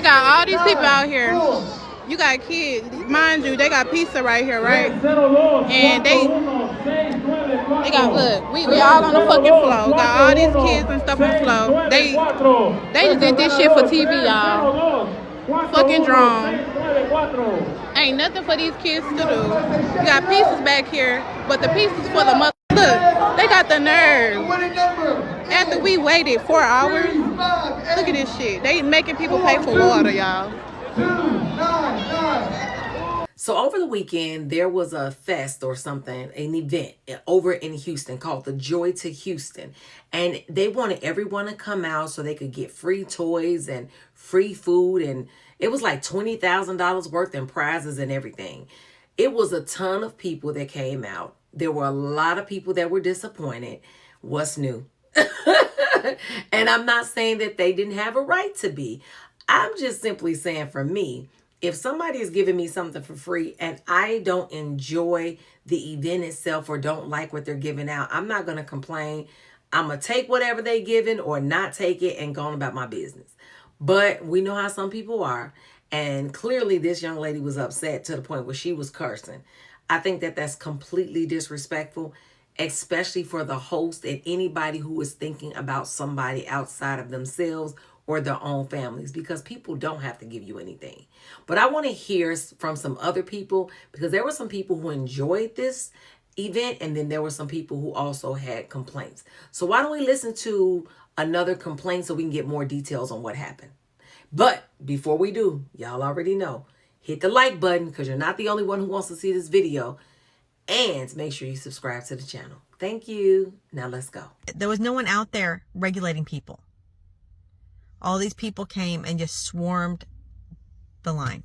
got all these people out here. You got kids, mind you, they got pizza right here, right? And they got, look, we all on the fucking floor. Got all these kids and stuff on the floor. They just did this shit for TV, y'all. Fucking drone. Ain't nothing for these kids to do. You got pieces back here, but the pieces for the mother. Look, they got the nerve. After we waited 4 hours, look at this shit. They making people pay for water, y'all. So over the weekend, there was a fest or something, an event over in Houston called the Joy to Houston. And they wanted everyone to come out so they could get free toys and free food. And it was like $20,000 worth in prizes and everything. It was a ton of people that came out. There were a lot of people that were disappointed. What's new? And I'm not saying that they didn't have a right to be. I'm just simply saying, for me, if somebody is giving me something for free and I don't enjoy the event itself or don't like what they're giving out, I'm not going to complain. I'm going to take whatever they're giving or not take it and go on about my business. But we know how some people are. And clearly this young lady was upset to the point where she was cursing. I think that that's completely disrespectful, especially for the host and anybody who is thinking about somebody outside of themselves or their own families, because people don't have to give you anything. But I want to hear from some other people, because there were some people who enjoyed this event and then there were some people who also had complaints. So why don't we listen to another complaint so we can get more details on what happened. But before we do, y'all already know, hit the like button because you're not the only one who wants to see this video, and make sure you subscribe to the channel. Thank you. Now let's go. There was no one out there regulating people. All these people came and just swarmed the line.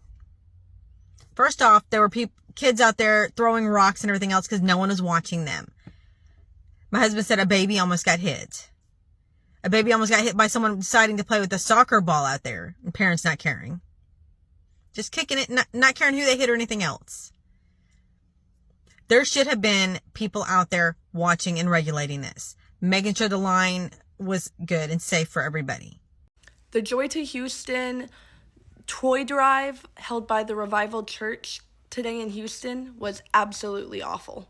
First off, there were kids out there throwing rocks and everything else because no one was watching them. My husband said a baby almost got hit. A baby almost got hit by someone deciding to play with a soccer ball out there, and parents not caring. Just kicking it, not caring who they hit or anything else. There should have been people out there watching and regulating this, making sure the line was good and safe for everybody. The Joy to Houston toy drive held by the Revival Church today in Houston was absolutely awful.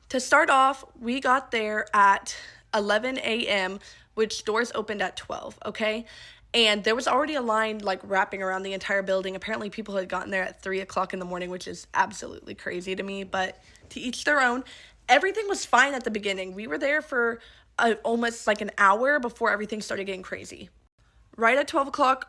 To start off, we got there at 11 a.m., which doors opened at 12, okay? And there was already a line like wrapping around the entire building. Apparently people had gotten there at 3 o'clock in the morning, which is absolutely crazy to me, but to each their own. Everything was fine at the beginning. We were there for almost like an hour before everything started getting crazy. Right at 12 o'clock,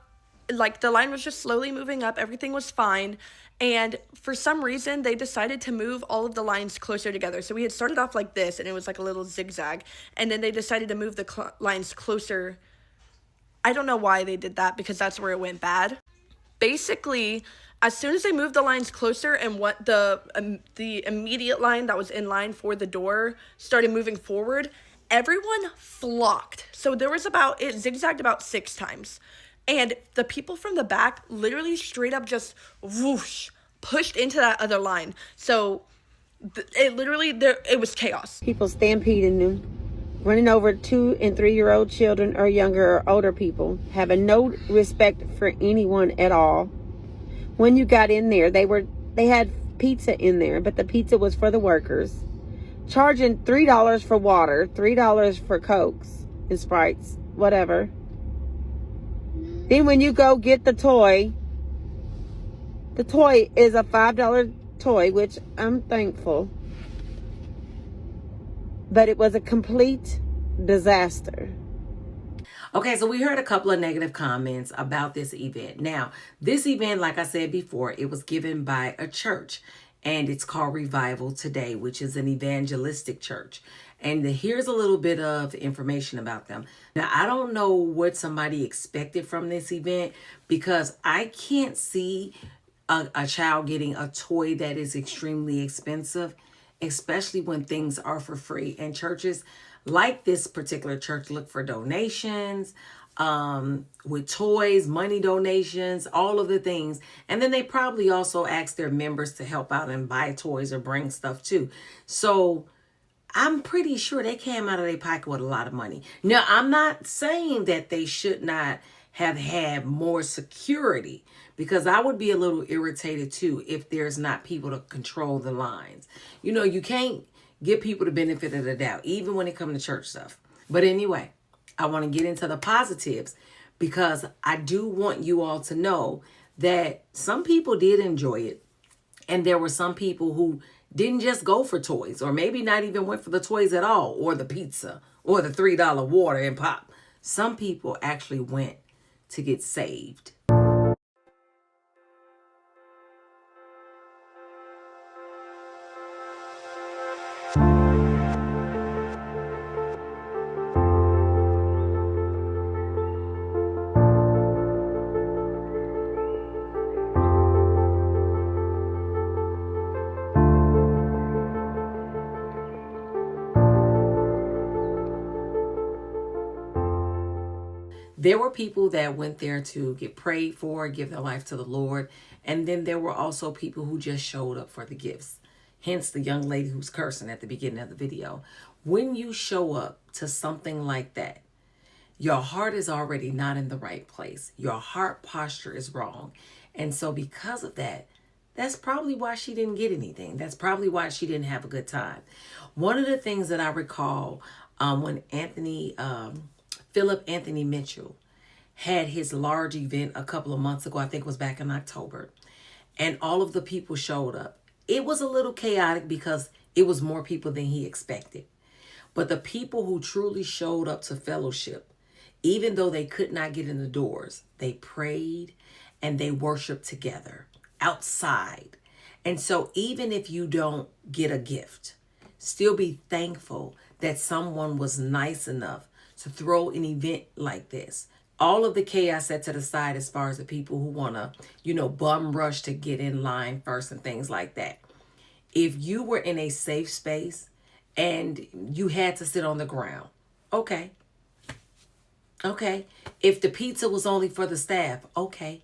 like the line was just slowly moving up. Everything was fine. And for some reason, they decided to move all of the lines closer together. So we had started off like this, and it was like a little zigzag. And then they decided to move the lines closer. I don't know why they did that, because that's where it went bad. Basically, as soon as they moved the lines closer and what the immediate line that was in line for the door started moving forward, everyone flocked. So it zigzagged about 6 times. And the people from the back literally straight up just whoosh, pushed into that other line. So it was chaos. People stampeding them, running over 2- and 3-year-old children or younger or older people, having no respect for anyone at all. When you got in there, they had pizza in there, but the pizza was for the workers. Charging $3 for water, $3 for Cokes and Sprites, whatever. Then when you go get the toy is a $5 toy, which I'm thankful. But it was a complete disaster. Okay, so we heard a couple of negative comments about this event. Now, this event, like I said before, it was given by a church. And it's called Revival Today, which is an evangelistic church. And here's a little bit of information about them. Now, I don't know what somebody expected from this event, because I can't see a child getting a toy that is extremely expensive, especially when things are for free. And churches like this particular church look for donations, with toys, money donations, all of the things. And then they probably also ask their members to help out and buy toys or bring stuff too. So I'm pretty sure they came out of their pocket with a lot of money. Now, I'm not saying that they should not have had more security, because I would be a little irritated too if there's not people to control the lines. You know, you can't give people the benefit of the doubt, even when it comes to church stuff. But anyway, I want to get into the positives, because I do want you all to know that some people did enjoy it. And there were some people who didn't just go for toys, or maybe not even went for the toys at all, or the pizza, or the $3 water and pop. Some people actually went to get saved. There were people that went there to get prayed for, give their life to the Lord. And then there were also people who just showed up for the gifts. Hence the young lady who's cursing at the beginning of the video. When you show up to something like that, your heart is already not in the right place. Your heart posture is wrong. And so because of that, that's probably why she didn't get anything. That's probably why she didn't have a good time. One of the things that I recall when Philip Anthony Mitchell had his large event a couple of months ago, I think it was back in October, and all of the people showed up. It was a little chaotic because it was more people than he expected. But the people who truly showed up to fellowship, even though they could not get in the doors, they prayed and they worshiped together outside. And so even if you don't get a gift, still be thankful that someone was nice enough to throw an event like this. All of the chaos set to the side as far as the people who want to, bum rush to get in line first and things like that. If you were in a safe space and you had to sit on the ground, okay. If the pizza was only for the staff, okay.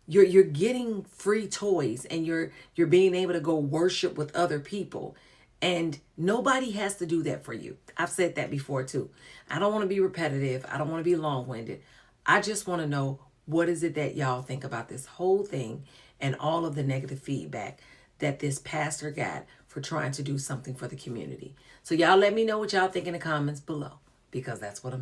You're getting free toys and you're being able to go worship with other people. And nobody has to do that for you. I've said that before too. I don't want to be repetitive. I don't want to be long-winded. I just want to know, what is it that y'all think about this whole thing and all of the negative feedback that this pastor got for trying to do something for the community? So y'all let me know what y'all think in the comments below, because that's what I'm here.